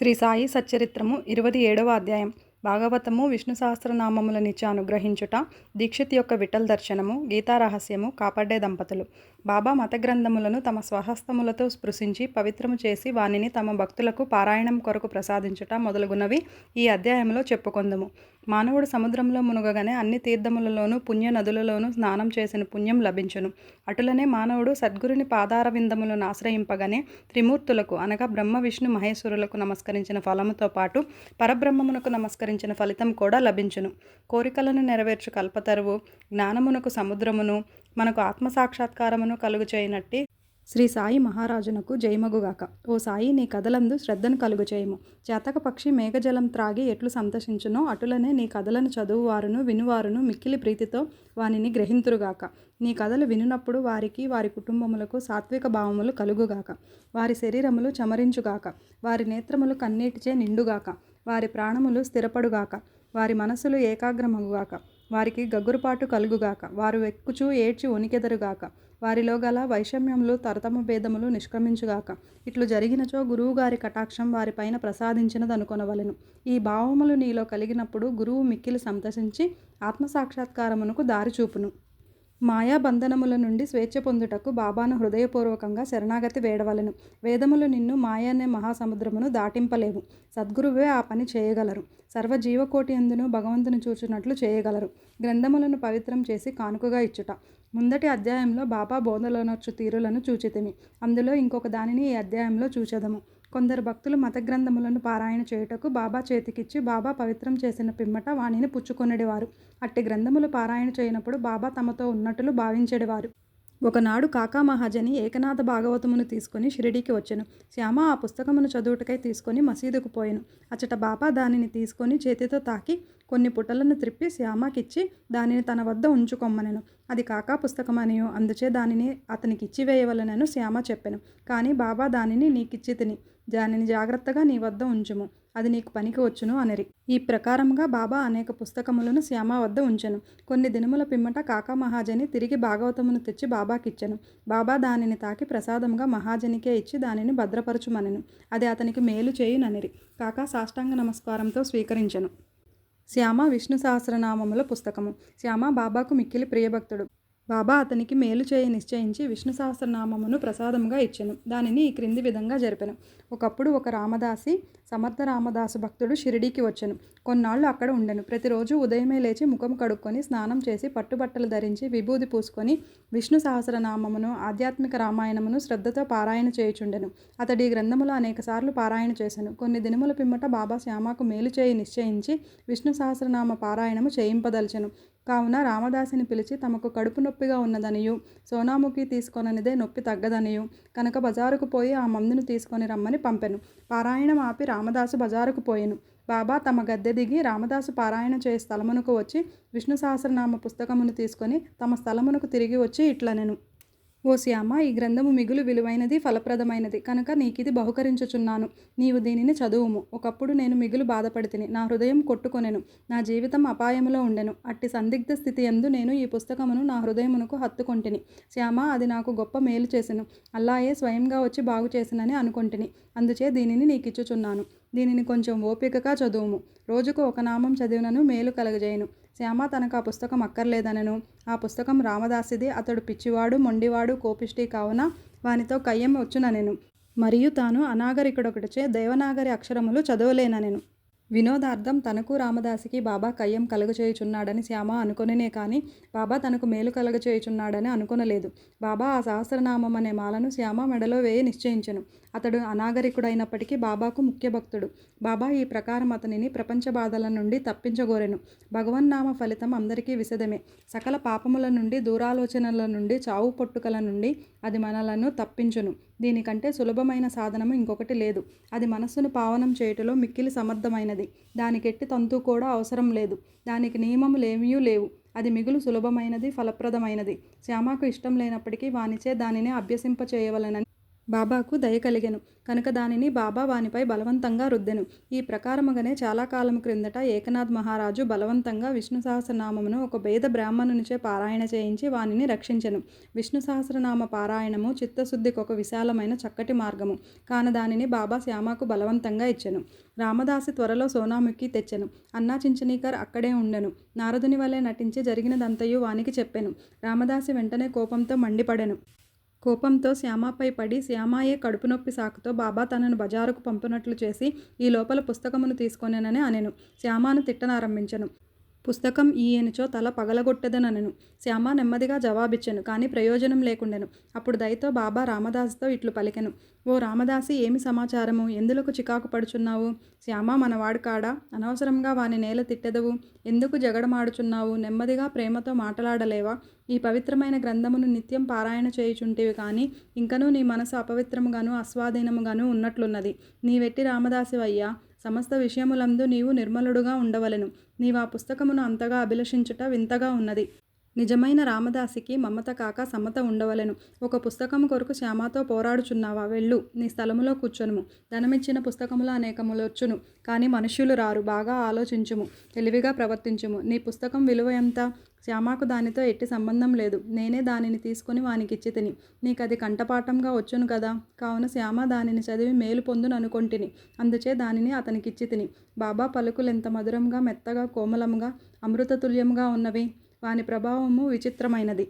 శ్రీ సాయి సచ్చరిత్రము 27వ అధ్యాయం. భాగవతము విష్ణు సహస్రనామములనిచ్చి అనుగ్రహించుట, దీక్షిత్ యొక్క విఠల్ దర్శనము, గీతారహస్యము, కాపాడే దంపతులు. బాబా మత గ్రంథములను తమ స్వహస్తములతో స్పృశించి పవిత్రము చేసి వానిని తమ భక్తులకు పారాయణం కొరకు ప్రసాదించుట మొదలగునవి ఈ అధ్యాయంలో చెప్పుకొందుము. మానవుడు సముద్రంలో మునుగగానే అన్ని తీర్థములలోనూ పుణ్య నదులలోనూ స్నానం చేసిన పుణ్యం లభించును. అటులనే మానవుడు సద్గురుని పాదార విందములను ఆశ్రయింపగానే త్రిమూర్తులకు అనగా బ్రహ్మ విష్ణు మహేశ్వరులకు నమస్కరించిన ఫలముతో పాటు పరబ్రహ్మమునకు నమస్కరించిన ఫలితం కూడా లభించును. కోరికలను నెరవేర్చు కల్పతరువు, జ్ఞానమునకు సముద్రమును, మనకు ఆత్మసాక్షాత్కారమును కలుగు చేయనట్టి శ్రీ సాయి మహారాజునకు జయమగుగాక. ఓ సాయి, నీ కథలందు శ్రద్ధను కలుగు చేయము. చేతక పక్షి మేఘజలం త్రాగి ఎట్లు సంతసించునో అటులనే నీ కథలను చదువువారును వినువారును మిక్కిలి ప్రీతితో వానిని గ్రహింతురుగాక. నీ కథలు వినునప్పుడు వారికి వారి కుటుంబములకు సాత్విక భావములు కలుగుగాక. వారి శరీరములు చమరించుగాక. వారి నేత్రములు కన్నీటిచే నిండుగాక. వారి ప్రాణములు స్థిరపడుగాక. వారి మనసులు ఏకాగ్రమగుగాక. వారికి గగురుపాటు కలుగుగాక. వారు వెక్కుచూ ఏడ్చి వణికెదరుగాక. వారిలో గల వైషమ్యములు తరతమ భేదములు నిష్క్రమించుగాక. ఇట్లు జరిగినచో గురువుగారి కటాక్షం వారిపైన ప్రసాదించినదనుకొనవలెను. ఈ భావములు నీలో కలిగినప్పుడు గురువు మిక్కిలి సంతసించి ఆత్మసాక్షాత్కారమునకు దారి చూపును. మాయాబంధనముల నుండి స్వేచ్ఛ పొందుటకు బాబాను హృదయపూర్వకంగా శరణాగతి వేడవలెను. వేదములు నిన్ను మాయ అనే మహాసముద్రమును దాటింపలేవు. సద్గురువే ఆ పని చేయగలరు. సర్వజీవకోటి యందును భగవంతుని చూచున్నట్లు చేయగలరు. గ్రంథములను పవిత్రం చేసి కానుకగా ఇచ్చుట. ముందటి అధ్యాయంలో బాబా బోధలోనొచ్చు తీరులను చూచితిమి. అందులో ఇంకొక దానిని ఈ అధ్యాయంలో చూచెదము. కొందరు భక్తులు మత గ్రంథములను పారాయణ చేయుటకు బాబా చేతికిచ్చి బాబా పవిత్రం చేసిన పిమ్మట వానిని పుచ్చుకొనెడివారు. అట్టి గ్రంథములు పారాయణ చేయనప్పుడు బాబా తమతో ఉన్నట్లు భావించెడివారు. ఒకనాడు కాకా మహాజని ఏకనాథ భాగవతమును తీసుకొని షిరిడీకి వచ్చెను. శ్యామ ఆ పుస్తకమును చదువుటకై తీసుకొని మసీదుకు పోయెను. అచ్చట బాబా దానిని తీసుకొని చేతితో తాకి కొన్ని పుటలను త్రిప్పి శ్యామకిచ్చి దానిని తన వద్ద ఉంచుకొమ్మనెను. అది కాకా పుస్తకమనియో అందుచే దానిని అతనికి ఇచ్చివేయవలనను శ్యామ చెప్పెను. కానీ బాబా దానిని నీకిచ్చి తిని దానిని జాగ్రత్తగా నీ వద్ద ఉంచుము, అది నీకు పనికి వచ్చును అనిరి. ఈ ప్రకారముగా బాబా అనేక పుస్తకములను శ్యామ వద్ద ఉంచెను. కొన్ని దినముల పిమ్మట కాకా మహాజని తిరిగి భాగవతమును తెచ్చి బాబాకిచ్చెను. బాబా దానిని తాకి ప్రసాదముగా మహాజనికే ఇచ్చి దానిని భద్రపరచుమనెను. అది అతనికి మేలు చేయుననిరి. కాకా సాష్టాంగ నమస్కారంతో స్వీకరించెను. శ్యామ విష్ణు సహస్రనామముల పుస్తకము. శ్యామ బాబాకు మిక్కిలి ప్రియభక్తుడు. బాబా అతనికి మేలు చేయ నిశ్చయించి విష్ణు సహస్రనామమును ప్రసాదముగా ఇచ్చెను. దానిని ఈ క్రింది విధంగా జరిపెను. ఒకప్పుడు ఒక రామదాసి, సమర్థ రామదాసు భక్తుడు షిరిడీకి వచ్చెను. కొన్నాళ్ళు అక్కడ ఉండెను. ప్రతిరోజు ఉదయమే లేచి ముఖం కడుక్కొని స్నానం చేసి పట్టుబట్టలు ధరించి విభూది పూసుకొని విష్ణు సహస్రనామమును ఆధ్యాత్మిక రామాయణమును శ్రద్ధతో పారాయణ చేయుచుండెను. అతడి గ్రంథములు అనేకసార్లు పారాయణ చేసెను. కొన్ని దినముల పిమ్మట బాబా శ్యామకు మేలు చేయి నిశ్చయించి విష్ణు సహస్రనామ పారాయణము చేయింపదల్చెను. కావున రామదాసిని పిలిచి తమకు కడుపు నొప్పిగా ఉన్నదనియు సోనాముఖి తీసుకొననిదే నొప్పి తగ్గదనియు కనుక బజారుకు పోయి ఆ మందును తీసుకొని రమ్మని పంపెను. పారాయణం ఆపి రామదాసు బజారుకు పోయెను. బాబా తమ గద్దె దిగి రామదాసు పారాయణ చేయ స్థలమునకు వచ్చి విష్ణు సహస్రనామ పుస్తకమును తీసుకొని తమ స్థలమునకు తిరిగి వచ్చి ఇట్లనెను. ఓ శ్యామ, ఈ గ్రంథము మిగులు విలువైనది, ఫలప్రదమైనది కనుక నీకిది బహుకరించుచున్నాను. నీవు దీనిని చదువుము. ఒకప్పుడు నేను మిగులు బాధపడితిని. నా హృదయం కొట్టుకొనెను. నా జీవితం అపాయములో ఉండెను. అట్టి సందిగ్ధ స్థితి యందు నేను ఈ పుస్తకమును నా హృదయమునకు హత్తుకొంటిని. శ్యామ, అది నాకు గొప్ప మేలు చేసెను. అల్లాయే స్వయంగా వచ్చి బాగు చేసినని అనుకొంటిని. అందుచే దీనిని నీకిచ్చుచున్నాను. దీనిని కొంచెం ఓపికగా చదువుము. రోజుకు ఒక నామం చదివినను మేలు కలగజేయును. శ్యామ తనకు ఆ పుస్తకం అక్కర్లేదనెను. ఆ పుస్తకం రామదాసిది. అతడు పిచ్చివాడు, మొండివాడు, కోపిష్టి కావున వానితో కయ్యం వచ్చుననెను. మరియు తాను అనాగరికుడొకటిచే దేవనాగరి అక్షరములు చదవలేననెను. వినోదార్థం తనకు రామదాసికి బాబా కయ్యం కలుగచేయుచున్నాడని శ్యామ అనుకొనినే కానీ బాబా తనకు మేలు కలుగచేయుచున్నాడని అనుకొనలేదు. బాబా ఆ సహస్రనామం అనే మాలను శ్యామ మెడలో వేయి నిశ్చయించెను. అతడు అనాగరికుడైనప్పటికీ బాబాకు ముఖ్య భక్తుడు. బాబా ఈ ప్రకారం అతనిని ప్రపంచ బాధల నుండి తప్పించగోరెను. భగవన్నామ ఫలితం అందరికీ విశదమే. సకల పాపముల నుండి, దూరాలోచనల నుండి, చావు పొట్టుకల నుండి అది మనలను తప్పించును. దీనికంటే సులభమైన సాధనము ఇంకొకటి లేదు. అది మనస్సును పావనం చేయుటలో మిక్కిలి సమర్థమైనది. దానికెట్టి తంతు కూడా అవసరం లేదు. దానికి నియమములేమీ లేవు. అది మిగులు సులభమైనది, ఫలప్రదమైనది. శ్యామకు ఇష్టం లేనప్పటికీ వానిచే దానిని అభ్యసింప చేయవలెనని బాబాకు దయ కలిగెను కనుక దానిని బాబా వానిపై బలవంతంగా రుద్దెను. ఈ ప్రకారముగానే చాలా కాలము క్రిందట ఏకనాథ్ మహారాజు బలవంతంగా విష్ణు సహస్రనామమును ఒక పేద బ్రాహ్మణునిచే పారాయణ చేయించి వానిని రక్షించెను. విష్ణు సహస్రనామ పారాయణము చిత్తశుద్ధికొక విశాలమైన చక్కటి మార్గము కాన దానిని బాబా శ్యామకు బలవంతంగా ఇచ్చెను. రామదాసి త్వరలో సోనాముఖి తెచ్చెను. అన్నా చించనీకర్ అక్కడే ఉండెను. నారదుని వలె నటించి జరిగినదంతయు వానికి చెప్పెను. రామదాసి వెంటనే కోపంతో మండిపడెను. కోపంతో శ్యామపై పడి శ్యామాయే కడుపునొప్పి సాకుతో బాబా తనను బజారుకు పంపునట్లు చేసి ఈ లోపల పుస్తకమును తీసుకొనెనని అనెను. శ్యామను తిట్టనారంభించెను. పుస్తకం ఈయనచో తల పగలగొట్టెదనెను. శ్యామ నెమ్మదిగా జవాబిచ్చెను. కానీ ప్రయోజనం లేకుండెను. అప్పుడు దయతో బాబా రామదాసితో ఇట్లు పలికెను. ఓ రామదాసి, ఏమి సమాచారము? ఎందులకు చికాకు పడుచున్నావు? శ్యామ మనవాడు కాడా? అనవసరంగా వాని నేల తిట్టెదవు. ఎందుకు జగడమాడుచున్నావు? నెమ్మదిగా ప్రేమతో మాటలాడలేవా? ఈ పవిత్రమైన గ్రంథమును నిత్యం పారాయణ చేయుచుంటివి కానీ ఇంకనూ నీ మనసు అపవిత్రముగాను అస్వాధీనముగాను ఉన్నట్లున్నది. నీవెట్టి రామదాసివయ్యా? సమస్త విషయములందు నీవు నిర్మలుడుగా ఉండవలెను. నీవా పుస్తకమును అంతగా అభిలషించుట వింతగా ఉన్నది. నిజమైన రామదాసికి మమత కాక సమత ఉండవలెను. ఒక పుస్తకము కొరకు శ్యామతో పోరాడుచున్నావా? వెళ్ళు, నీ స్థలములో కూర్చొనుము. ధనమిచ్చిన పుస్తకములు అనేకములొచ్చును, కానీ మనుష్యులు రారు. బాగా ఆలోచించుము, తెలివిగా ప్రవర్తించుము. నీ పుస్తకం విలువ ఎంత? శ్యామకు దానితో ఎట్టి సంబంధం లేదు. నేనే దానిని తీసుకొని వానికిచ్చి తిని. నీకది కంఠపాఠంగా వచ్చును కదా. కావున శ్యామ దానిని చదివి మేలు పొందుననుకొంటిని. అందుచే దానిని అతనికిచ్చి తిని. బాబా పలుకులెంత మధురంగా, మెత్తగా, కోమలంగా, అమృతతుల్యంగా ఉన్నవి. వాని ప్రభావము విచిత్రమైనది.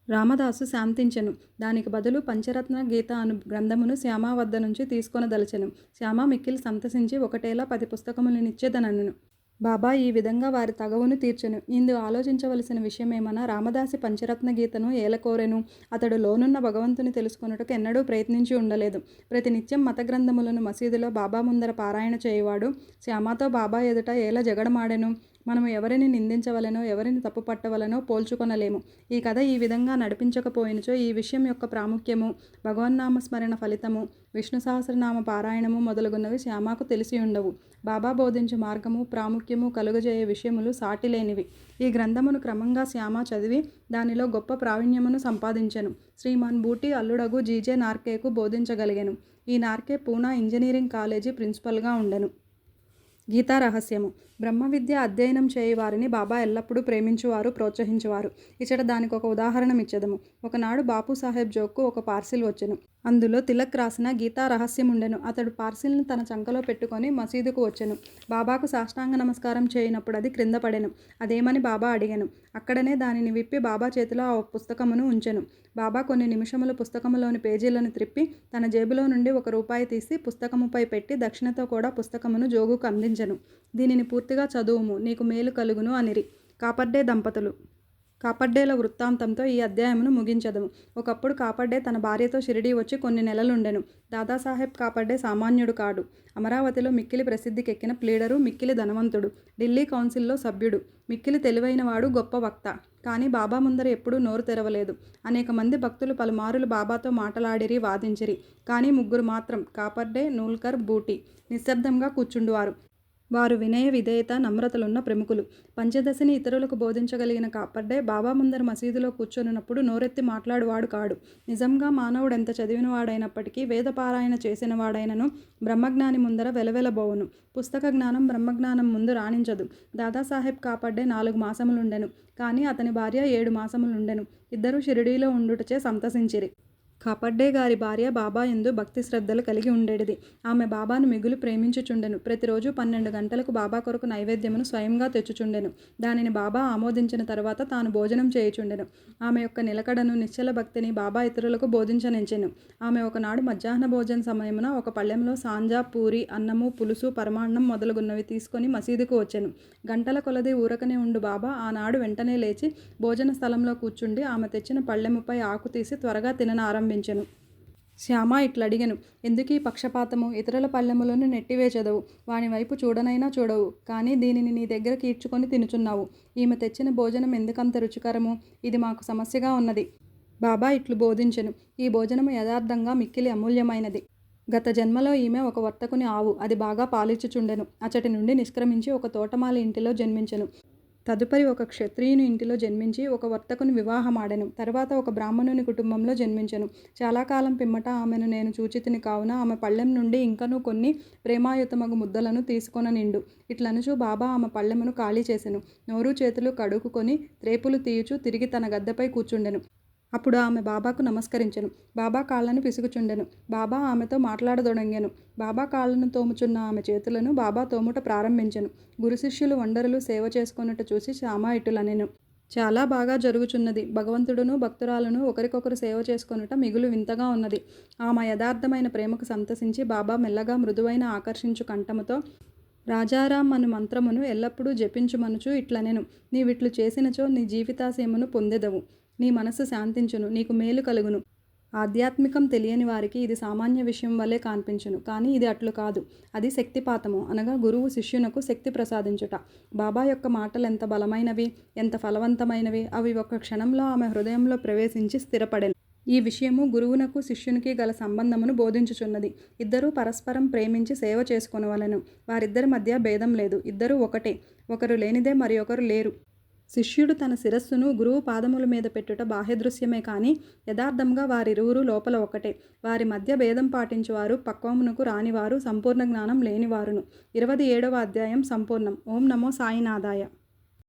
రామదాసు శాంతించెను. దానికి బదులు పంచరత్న గీత అను గ్రంథమును శ్యామ వద్ద నుంచి తీసుకొనదలచెను. శ్యామ మిక్కిలి సంతసించి ఒకటేలా 10 పుస్తకములనిచ్చేదనెను. బాబా ఈ విధంగా వారి తగవును తీర్చెను. ఇందు ఆలోచించవలసిన విషయమేమన్నా, రామదాసి పంచరత్న గీతను ఏలకోరెను. అతడు లోనున్న భగవంతుని తెలుసుకొనుటకు ఎన్నడూ ప్రయత్నించి ఉండలేదు. ప్రతినిత్యం మత గ్రంథములను మసీదులో బాబా ముందర పారాయణ చేయువాడు శ్యామతో బాబా ఎదుట ఏల జగడమాడెను. మనము ఎవరిని నిందించవలెనో, ఎవరిని తప్పు పట్టవలనో పోల్చుకొనలేము. ఈ కథ ఈ విధంగా నడిపించకపోయినచో ఈ విషయం యొక్క ప్రాముఖ్యము, భగవన్నామస్మరణ ఫలితము, విష్ణు సహస్రనామ పారాయణము మొదలగున్నవి శ్యామకు తెలిసి ఉండవు. బాబా బోధించు మార్గము, ప్రాముఖ్యము కలుగజేయే విషయములు సాటిలేనివి. ఈ గ్రంథమును క్రమంగా శ్యామ చదివి దానిలో గొప్ప ప్రావీణ్యమును సంపాదించెను. శ్రీమాన్ బూటి అల్లుడగు జీజే నార్కేకు బోధించగలిగెను. ఈ నార్కే పూనా ఇంజనీరింగ్ కాలేజీ ప్రిన్సిపల్గా ఉండెను. గీతా రహస్యము. బ్రహ్మ విద్య అధ్యయనం చేయి వారిని బాబా ఎల్లప్పుడూ ప్రేమించువారు, ప్రోత్సహించువారు. ఇచ్చట దానికి ఒక ఉదాహరణ ఇచ్చెదము. ఒకనాడు బాపు సాహెబ్ జోక్కు ఒక పార్సిల్ వచ్చెను. అందులో తిలక్ రాసిన గీతా రహస్యం ఉండెను. అతడు పార్సిల్ను తన చంకలో పెట్టుకొని మసీదుకు వచ్చెను. బాబాకు సాష్టాంగ నమస్కారం చేయనప్పుడు అది క్రింద పడెను. అదేమని బాబా అడిగెను. అక్కడనే దానిని విప్పి బాబా చేతిలో ఆ పుస్తకమును ఉంచెను. బాబా కొన్ని నిమిషములు పుస్తకములోని పేజీలను త్రిప్పి తన జేబులో నుండి ₹1 తీసి పుస్తకముపై పెట్టి దక్షిణతో కూడా పుస్తకమును జోగుకు అందించెను. దీనిని పూర్తిగా చదువుము, నీకు మేలు కలుగును అనిరి. కాపర్డే దంపతులు. కాపర్డేల వృత్తాంతంతో ఈ అధ్యాయమును ముగించెదము. ఒకప్పుడు కాపర్డే తన భార్యతో షిరిడీ వచ్చి కొన్ని నెలలుండెను. దాదాసాహెబ్ కాపర్డే సామాన్యుడు కాడు. అమరావతిలో మిక్కిలి ప్రసిద్ధికెక్కిన ప్లీడరు, మిక్కిలి ధనవంతుడు, ఢిల్లీ కౌన్సిల్లో సభ్యుడు, మిక్కిలి తెలివైనవాడు, గొప్ప వక్త. కానీ బాబా ముందర ఎప్పుడూ నోరు తెరవలేదు. అనేక మంది భక్తులు పలుమారులు బాబాతో మాటలాడిరి, వాదించిరి. కానీ 3 మాత్రం, కాపర్డే, నూల్కర్, బూటి, నిశ్శబ్దంగా కూర్చుండువారు. వారు వినయ, విధేయత, నమ్రతలున్న ప్రముఖులు. పంచదశని ఇతరులకు బోధించగలిగిన కాపర్డే బాబా ముందర మసీదులో కూర్చొనున్నప్పుడు నోరెత్తి మాట్లాడువాడు కాడు. నిజంగా మానవుడెంత చదివినవాడైనప్పటికీ, వేదపారాయణ చేసినవాడైనను బ్రహ్మజ్ఞాని ముందర వెలవెలబోవును. పుస్తక జ్ఞానం బ్రహ్మజ్ఞానం ముందు రాణించదు. దాదాసాహెబ్ కాపర్డే 4 మాసములుండెను. కానీ అతని భార్య 7 మాసములుండెను. ఇద్దరూ షిరిడీలో ఉండుటచే సంతసించిరి. కాపర్డే గారి భార్య బాబా యందు భక్తి శ్రద్ధలు కలిగి ఉండేటిది. ఆమె బాబాను మిగులు ప్రేమించుచుండెను. ప్రతిరోజు 12 గంటలకు బాబా కొరకు నైవేద్యమును స్వయంగా తెచ్చుచుండెను. దానిని బాబా ఆమోదించిన తరువాత తాను భోజనం చేయుచుండెను. ఆమె యొక్క నిలకడను, నిశ్చల భక్తిని బాబా ఇతరులకు బోధించనించెను. ఆమె ఒకనాడు మధ్యాహ్న భోజన సమయమున ఒక పళ్ళెంలో సాంజా, పూరి, అన్నము, పులుసు, పరమాన్నం మొదలగున్నవి తీసుకొని మసీదుకు వచ్చెను. గంటల కొలది ఊరకనే ఉండు బాబా ఆనాడు వెంటనే లేచి భోజన స్థలంలో కూర్చుండి ఆమె తెచ్చిన పళ్ళెముపై ఆకు తీసి త్వరగా తిననారంభించెను. శ్యామ ఇట్లడిగెను. ఎందుకీ పక్షపాతము? ఇతరుల పళ్ళెములను నెట్టివేచెదవు, వాని వైపు చూడనైనా చూడవు. కానీ దీనిని నీ దగ్గరకు ఈడ్చుకొని తినుచున్నావు. ఈమె తెచ్చిన భోజనం ఎందుకంత రుచికరము? ఇది మాకు సమస్యగా ఉన్నది. బాబా ఇట్లు బోధించెను. ఈ భోజనము యథార్థంగా మిక్కిలి అమూల్యమైనది. గత జన్మలో ఈమె ఒక వర్తకుని ఆవు. అది బాగా పాలిచ్చుచుండెను. అచటి నుండి నిష్క్రమించి ఒక తోటమాలి ఇంటిలో జన్మించెను. తదుపరి ఒక క్షత్రియుని ఇంటిలో జన్మించి ఒక వర్తకుని వివాహమాడెను. తరువాత ఒక బ్రాహ్మణుని కుటుంబంలో జన్మించెను. చాలా కాలం పిమ్మట ఆమెను నేను చూచితిని కావున ఆమె పళ్ళెం నుండి ఇంకనూ కొన్ని ప్రేమాయుతమగు ముద్దలను తీసుకొననిండు. ఇట్లనుచు బాబా ఆమె పళ్ళెమును ఖాళీ చేసెను. నోరు చేతులు కడుగుకొని త్రేపులు తీయుచు తిరిగి తన గద్దెపై కూర్చుండెను. అప్పుడు ఆమె బాబాకు నమస్కరించెను. బాబా కాళ్ళను పిసుకుచుండెను. బాబా ఆమెతో మాట్లాడదొడంగెను. బాబా కాళ్ళను తోముచున్న ఆమె చేతులను బాబా తోముట ప్రారంభించెను. గురు శిష్యులు వండరులు సేవ చేసుకొనుట చూసి శామా ఇటులనెను. చాలా బాగా జరుగుచున్నది. భగవంతుడును భక్తురాలను ఒకరికొకరు సేవ చేసుకొనుట మిగులు వింతగా ఉన్నది. ఆమె యథార్థమైన ప్రేమకు సంతసించి బాబా మెల్లగా మృదువైన ఆకర్షించు కంఠముతో రాజారాం అను మంత్రమును ఎల్లప్పుడూ జపించుమనుచు ఇట్లనెను. నీవిట్లు చేసినచో నీ జీవితాశయమును పొందెదవు. నీ మనస్సు శాంతించును, నీకు మేలు కలుగును. ఆధ్యాత్మికం తెలియని వారికి ఇది సామాన్య విషయం వలె కనిపించును. కానీ ఇది అట్లు కాదు. అది శక్తిపాతము, అనగా గురువు శిష్యునకు శక్తి ప్రసాదించుట. బాబా యొక్క మాటలు ఎంత బలమైనవి, ఎంత ఫలవంతమైనవి. అవి ఒక్క క్షణంలో ఆమె హృదయంలో ప్రవేశించి స్థిరపడెను. ఈ విషయము గురువునకు శిష్యునికి గల సంబంధమును బోధించుచున్నది. ఇద్దరూ పరస్పరం ప్రేమించి సేవ చేసుకొనవలెను. వారిద్దరి మధ్య భేదం లేదు. ఇద్దరూ ఒకటే. ఒకరు లేనిదే మరి ఒకరు లేరు. శిష్యుడు తన శిరస్సును గురువు పాదముల మీద పెట్టుట బాహ్య దృశ్యమే కానీ యథార్థంగా వారిరువురు లోపల ఒకటే. వారి మధ్య భేదం పాటించువారు పక్వమునకు రానివారు, సంపూర్ణ జ్ఞానం లేనివారును. 27వ అధ్యాయం సంపూర్ణం. ఓం నమో సాయినాథాయ.